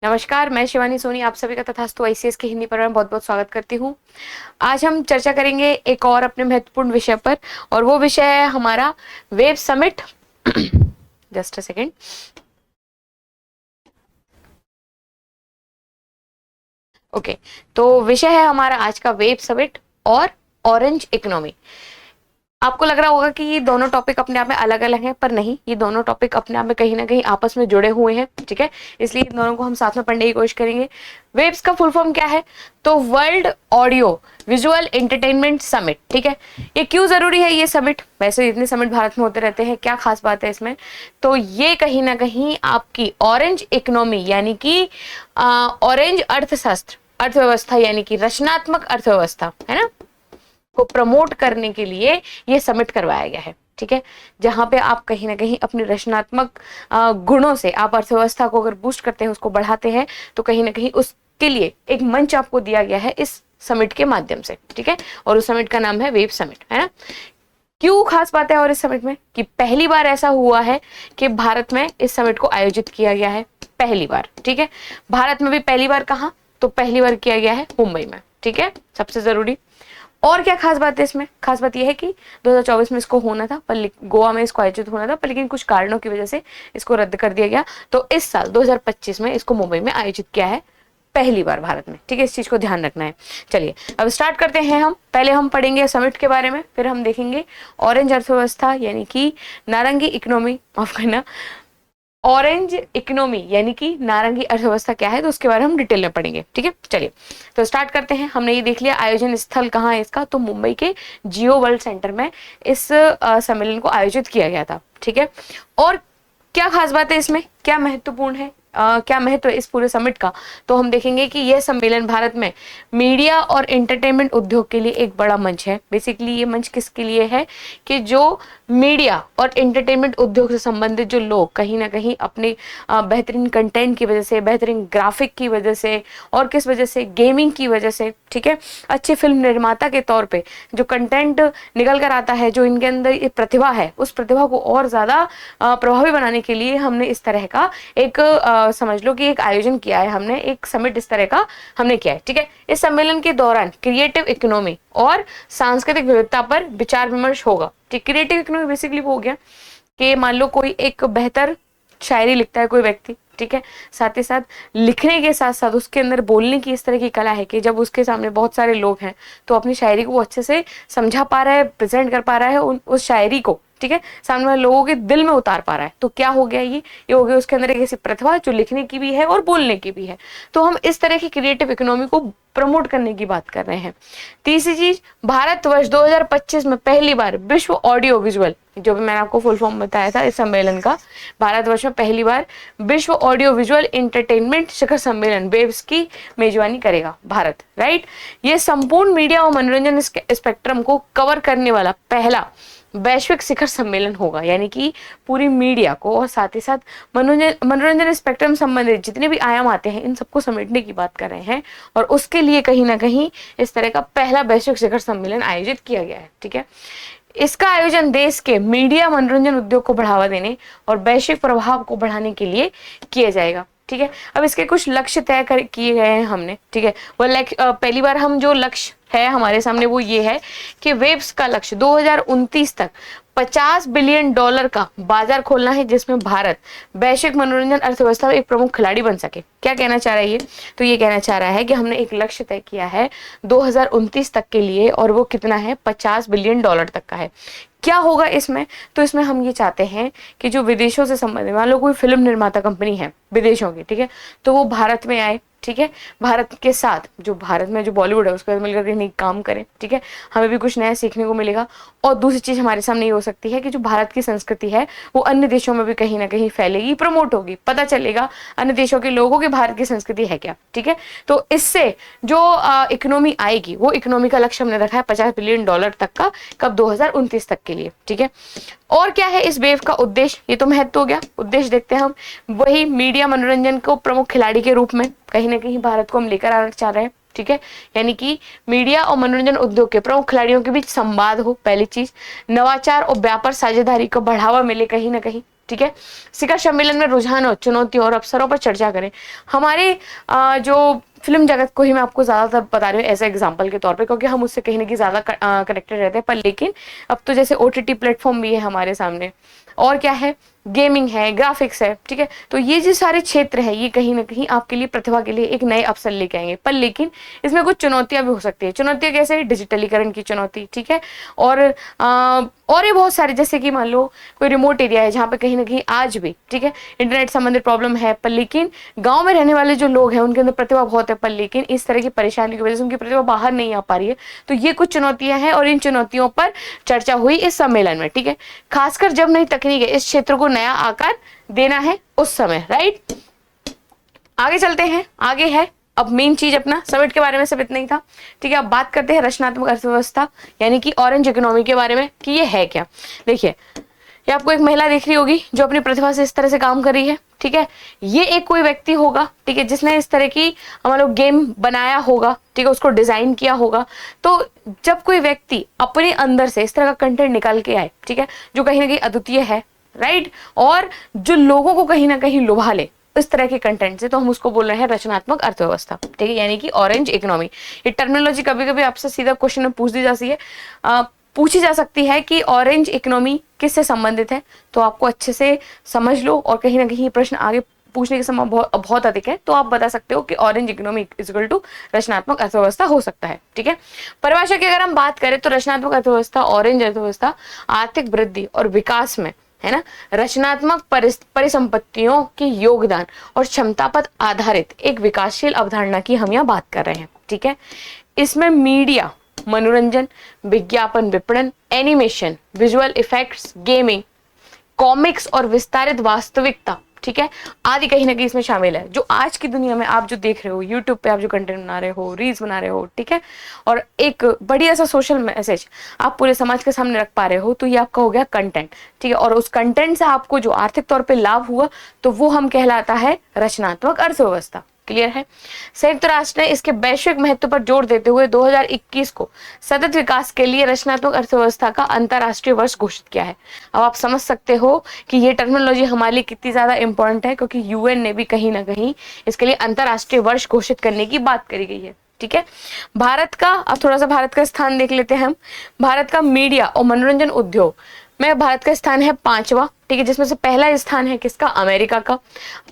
नमस्कार, मैं शिवानी सोनी आप सभी का तथास्तु आईसीएस के हिंदी परिवार में बहुत बहुत स्वागत करती हूँ। आज हम चर्चा करेंगे एक और अपने महत्वपूर्ण विषय पर, और वो विषय है हमारा web summit. Just a second. Okay, तो विषय है हमारा आज का वेब समिट और ऑरेंज इकोनॉमी। आपको लग रहा होगा कि ये दोनों टॉपिक अपने आप में अलग अलग हैं, पर नहीं, ये दोनों टॉपिक अपने आप में कहीं ना कहीं आपस में जुड़े हुए हैं। ठीक है, इसलिए इन दोनों को हम साथ में पढ़ने की कोशिश करेंगे। वेब्स का फुल फॉर्म क्या है? तो world audio visual entertainment summit. ठीक है, ये क्यों जरूरी है ये समिट? वैसे इतने समिट भारत में होते रहते हैं, क्या खास बात है इसमें? तो ये कहीं ना कहीं आपकी ऑरेंज इकोनॉमी यानी कि ऑरेंज अर्थशास्त्र, अर्थव्यवस्था यानी कि रचनात्मक अर्थव्यवस्था है ना, को प्रमोट करने के लिए ये समिट करवाया गया है। ठीक है, जहां पे आप कहीं ना कहीं अपनी रचनात्मक गुणों से आप अर्थव्यवस्था को अगर बूस्ट करते हैं, उसको बढ़ाते हैं, तो कहीं ना कहीं उसके लिए एक मंच आपको दिया गया है इस समिट के माध्यम से। ठीक है, और उस समिट का नाम है वेब समिट, है ना। क्यों खास बात है और इस समिट में कि पहली बार ऐसा हुआ है कि भारत में इस समिट को आयोजित किया गया है, पहली बार। ठीक है, भारत में भी पहली बार कहाँ? तो पहली बार किया गया है मुंबई में। ठीक है, सबसे जरूरी। और क्या खास बात है इसमें? खास बात यह है कि 2024 में इसको होना था, पर गोवा में इसको आयोजित होना था, पर लेकिन कुछ कारणों की वजह से इसको रद्द कर दिया गया। तो इस साल 2025 में इसको मुंबई में आयोजित किया है, पहली बार भारत में। ठीक है, इस चीज को ध्यान रखना है। चलिए अब स्टार्ट करते हैं। हम पहले हम पढ़ेंगे समिट के बारे में, फिर हम देखेंगे ऑरेंज अर्थव्यवस्था यानी कि नारंगी इकोनॉमी, माफ करना, ऑरेंज इकोनॉमी यानी कि नारंगी अर्थव्यवस्था क्या है, तो उसके बारे में हम डिटेल में पढ़ेंगे। ठीक है, चलिए तो स्टार्ट करते हैं। हमने ये देख लिया आयोजन स्थल कहाँ है इसका, तो मुंबई के जियो वर्ल्ड सेंटर में इस सम्मेलन को आयोजित किया गया था। ठीक है, और क्या खास बात है इसमें, क्या महत्वपूर्ण है, क्या महत्व है इस पूरे समिट का? तो हम देखेंगे कि यह सम्मेलन भारत में मीडिया और एंटरटेनमेंट उद्योग के लिए एक बड़ा मंच है। बेसिकली ये मंच किसके लिए है कि जो मीडिया और एंटरटेनमेंट उद्योग से संबंधित जो लोग कहीं ना कहीं अपने बेहतरीन कंटेंट की वजह से, बेहतरीन ग्राफिक की वजह से, और किस वजह से, गेमिंग की वजह से, ठीक है, अच्छे फिल्म निर्माता के तौर पे जो कंटेंट निकल कर आता है, जो इनके अंदर ये प्रतिभा है, उस प्रतिभा को और ज्यादा प्रभावी बनाने के लिए हमने इस तरह का एक समझ लो कि एक आयोजन किया है, हमने एक समिट इस तरह का हमने किया है। ठीक है, इस सम्मेलन के दौरान क्रिएटिव इकोनॉमी और सांस्कृतिक विविधता पर विचार विमर्श होगा। ठीक, क्रिएटिव इकोनॉमी बेसिकली वो हो गया कि मान लो कोई एक बेहतर शायरी लिखता है कोई व्यक्ति, ठीक है, साथ ही साथ लिखने के साथ साथ उसके अंदर बोलने की इस तरह की कला है कि जब उसके सामने बहुत सारे लोग हैं तो अपनी शायरी को वो अच्छे से समझा पा रहा है, प्रेजेंट कर पा रहा है उस शायरी को, ठीक है, सामने वाले लोगों के दिल में उतार पा रहा है। तो क्या हो गया ये हो गया उसके अंदर एक ऐसी प्रतिभा जो लिखने की भी है और बोलने की भी है। तो हम इस तरह की क्रिएटिव इकोनॉमी को प्रमोट करने की बात कर रहे हैं। तीसरी चीज, भारत वर्ष 2025 में पहली बार विश्व ऑडियो विजुअल, जो भी मैंने आपको फुल फॉर्म बताया था इस सम्मेलन का, भारत वर्ष में पहली बार विश्व ऑडियो विजुअल एंटरटेनमेंट शिखर सम्मेलन वेव्स की मेजबानी करेगा भारत। राइट, ये संपूर्ण मीडिया और मनोरंजन स्पेक्ट्रम को कवर करने वाला पहला वैश्विक शिखर सम्मेलन होगा, यानी कि पूरी मीडिया को और साथ ही साथ मनोरंजन स्पेक्ट्रम संबंधित जितने भी आयाम आते हैं इन सबको समेटने की बात कर रहे हैं, और उसके लिए कहीं ना कहीं इस तरह का पहला वैश्विक शिखर सम्मेलन आयोजित किया गया है। ठीक है, इसका आयोजन देश के मीडिया मनोरंजन उद्योग को बढ़ावा देने और वैश्विक प्रभाव को बढ़ाने के लिए किया जाएगा। ठीक है, अब इसके कुछ लक्ष्य तय किए गए हैं हमने। ठीक है, वो पहली बार हम जो लक्ष्य है हमारे सामने वो ये है कि वेब्स का लक्ष्य 2029 तक $50 बिलियन का बाजार खोलना है, जिसमें भारत वैश्विक मनोरंजन अर्थव्यवस्था में एक प्रमुख खिलाड़ी बन सके। क्या कहना चाह रहा है ये? तो ये कहना चाह रहा है कि हमने एक लक्ष्य तय किया है 2029 तक के लिए, और वो कितना है? $50 बिलियन तक का है। क्या होगा इसमें? तो इसमें हम ये चाहते हैं कि जो विदेशों से संबंधित, मान लो कोई फिल्म निर्माता कंपनी है विदेशों की, ठीक है, तो वो भारत में आए, ठीक है, भारत के साथ जो भारत में जो बॉलीवुड है उसके साथ मिलकर कहीं काम करें। ठीक है, हमें भी कुछ नया सीखने को मिलेगा। और दूसरी चीज हमारे सामने ये हो सकती है कि जो भारत की संस्कृति है वो अन्य देशों में भी कहीं ना कहीं फैलेगी, प्रमोट होगी, पता चलेगा अन्य देशों के लोगों की भारत की संस्कृति है क्या। ठीक है, तो इससे जो इकोनॉमी आएगी, वो इकोनॉमी का लक्ष्य हमने रखा है $50 बिलियन तक का, कब? 2029 तक के लिए। ठीक है, और क्या है इस वेव का उद्देश्य? ये तो महत्व हो गया, उद्देश्य देखते हैं हम। वही मीडिया मनोरंजन को प्रमुख खिलाड़ी के रूप में कहीं ना कहीं भारत को हम लेकर आना चाह रहे हैं। ठीक है, यानी कि मीडिया और मनोरंजन उद्योग के प्रमुख खिलाड़ियों के बीच संवाद हो, पहली चीज। नवाचार और व्यापार साझेदारी को बढ़ावा मिले कहीं ना कहीं। ठीक है। शिखर सम्मेलन में रुझानों, चुनौतियों और अवसरों पर चर्चा करें। हमारे जो फिल्म जगत को ही मैं आपको ज्यादातर बता रही हूँ एज एग्जाम्पल के तौर पे, क्योंकि हम उससे कहीं ना कहीं ज्यादा कनेक्टेड रहते हैं। पर लेकिन अब तो जैसे OTT प्लेटफॉर्म भी है हमारे सामने, और क्या है, गेमिंग है, ग्राफिक्स है, ठीक है। तो ये जो सारे क्षेत्र है ये कहीं ना कहीं आपके लिए, प्रतिभा के लिए एक नए अवसर लेके आएंगे। पर लेकिन इसमें कुछ चुनौतियां भी हो सकती है। चुनौतियां कैसे? डिजिटलीकरण की चुनौती, ठीक है। और ये बहुत सारे, जैसे कि मान लो कोई रिमोट एरिया है जहाँ पे कहीं ना कहीं आज भी, ठीक है, इंटरनेट संबंधित प्रॉब्लम है। पर लेकिन गाँव में रहने वाले जो लोग हैं उनके अंदर प्रतिभा बहुत है, पर लेकिन इस तरह की परेशानी की वजह से उनकी प्रतिभा बाहर नहीं आ पा रही है। तो ये कुछ चुनौतियां हैं और इन चुनौतियों पर चर्चा हुई इस सम्मेलन में, ठीक है। खासकर जब नई तकनीक है इस क्षेत्र को नया आकार देना है उस समय, राइट। आगे चलते हैं, आगे है अब मेन चीज अपना समिट के बारे में सिर्फ इतना ही था, ठीक है। अब बात करते हैं रचनात्मक अर्थव्यवस्था यानी कि ऑरेंज इकोनॉमी के बारे में कि ये है क्या। देखिए, ये आपको एक महिला दिख रही होगी जो अपनी प्रतिभा से इस तरह से काम कर रही है, ठीक है। ये एक कोई व्यक्ति होगा, ठीक है, जिसने इस तरह की हमारे गेम बनाया होगा, ठीक है, उसको डिजाइन किया होगा। तो जब कोई व्यक्ति अपने अंदर से इस तरह का कंटेंट निकाल के आए, ठीक है, जो कहीं ना कहीं अद्वितीय है, राइट, और जो लोगों को कहीं ना कहीं लुभा ले इस तरह के कंटेंट से, तो हम उसको बोल रहे हैं रचनात्मक अर्थव्यवस्था, ठीक है, यानी कि ऑरेंज इकोनॉमी। ये टर्मिनोलॉजी कभी कभी आपसे सीधा क्वेश्चन में पूछी जा सकती है कि ऑरेंज इकोनॉमी किससे संबंधित है। तो आपको अच्छे से समझ लो, और कहीं ना कहीं ये प्रश्न आगे पूछने के समय बहुत अधिक है, तो आप बता सकते हो कि orange economy is equal to रचनात्मक अर्थव्यवस्था हो सकता है, ठीक है। परिभाषा की अगर हम बात करें तो रचनात्मक अर्थव्यवस्था, ऑरेंज अर्थव्यवस्था आर्थिक वृद्धि और विकास में, है ना, रचनात्मक परिसंपत्तियों के योगदान और क्षमता पर आधारित एक विकासशील अवधारणा की हम यहाँ बात कर रहे हैं, ठीक है। इसमें मीडिया, मनोरंजन, विज्ञापन, विपणन, animation, visual effects, gaming, comics और विस्तारित वास्तविकता, ठीक है, आदि कहीं ना कहीं इसमें शामिल है। जो आज की दुनिया में आप जो देख रहे हो, यूट्यूब पे आप जो कंटेंट बना रहे हो, रील्स बना रहे हो, ठीक है, और एक बढ़िया सा सोशल मैसेज आप पूरे समाज के सामने रख पा रहे हो, तो ये आपका हो गया कंटेंट, ठीक है। और उस कंटेंट से आपको जो आर्थिक तौर पे लाभ हुआ, तो वो हम कहलाता है रचनात्मक अर्थव्यवस्था। क्लियर है। संयुक्त राष्ट्र ने इसके वैश्विक महत्व पर जोर देते हुए 2021 को सतत विकास के लिए रचनात्मक अर्थव्यवस्था का अंतरराष्ट्रीय वर्ष घोषित किया है। अब आप समझ सकते हो कि ये टर्मिनोलॉजी हमारे लिए कितनी ज्यादा इंपॉर्टेंट है, क्योंकि UN ने भी कहीं ना कहीं इसके लिए अंतरराष्ट्रीय वर्ष घोषित करने की बात करी गई है, ठीक है। भारत का, अब थोड़ा सा भारत का स्थान देख लेते हैं हम। भारत का मीडिया और मनोरंजन उद्योग में भारत का स्थान है 5वां, ठीक है, जिसमें से पहला स्थान है किसका? अमेरिका का।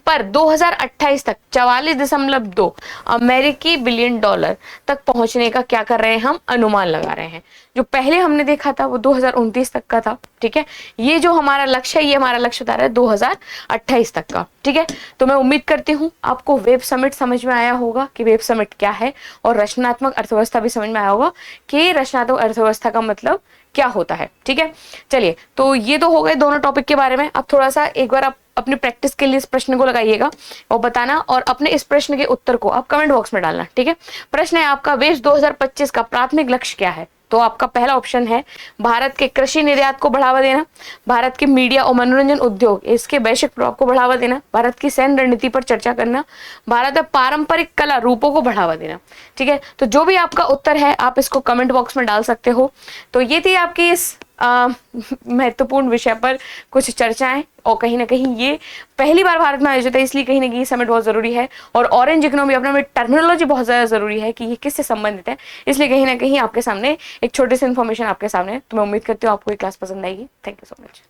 पर 2028 तक 44.2 अमेरिकी बिलियन डॉलर तक पहुंचने का क्या कर रहे हैं हम? अनुमान लगा रहे हैं। जो पहले हमने देखा था वो 2029 तक का था, ठीक है। ये जो हमारा लक्ष्य है, ये हमारा लक्ष्य बता रहा है 2028 तक का, ठीक है। तो मैं उम्मीद करती हूँ आपको वेब समिट समझ में आया होगा कि वेब समिट क्या है, और रचनात्मक अर्थव्यवस्था भी समझ में आया होगा कि रचनात्मक अर्थव्यवस्था का मतलब क्या होता है, ठीक है। चलिए, तो ये तो हो गए दोनों टॉपिक के बारे में। अब थोड़ा सा एक बार आप अपनी प्रैक्टिस के लिए इस प्रश्न को लगाइएगा और बताना, और अपने इस प्रश्न के उत्तर को आप कमेंट बॉक्स में डालना, ठीक है। प्रश्न है आपका, वेब्स 2025 का प्राथमिक लक्ष्य क्या है? तो आपका पहला ऑप्शन है भारत के कृषि निर्यात को बढ़ावा देना, भारत के मीडिया और मनोरंजन उद्योग इसके वैश्विक प्रभाव को बढ़ावा देना, भारत की सैन्य रणनीति पर चर्चा करना, भारत में पारंपरिक कला रूपों को बढ़ावा देना, ठीक है। तो जो भी आपका उत्तर है आप इसको कमेंट बॉक्स में डाल सकते हो। तो ये थी आपकी इस महत्वपूर्ण विषय पर कुछ चर्चाएं, और कहीं ना कहीं ये पहली बार भारत में आयोजित है, इसलिए कहीं ना कहीं समिट बहुत जरूरी है। और ऑरेंज इकोनॉमी अपने में टर्मिनोलॉजी बहुत ज्यादा जरूरी है कि ये किससे संबंधित है, इसलिए कहीं ना कहीं आपके सामने एक छोटी सी इन्फॉर्मेशन आपके सामने। तो मैं उम्मीद करती हूँ आपको ये क्लास पसंद आएगी। Thank you so much.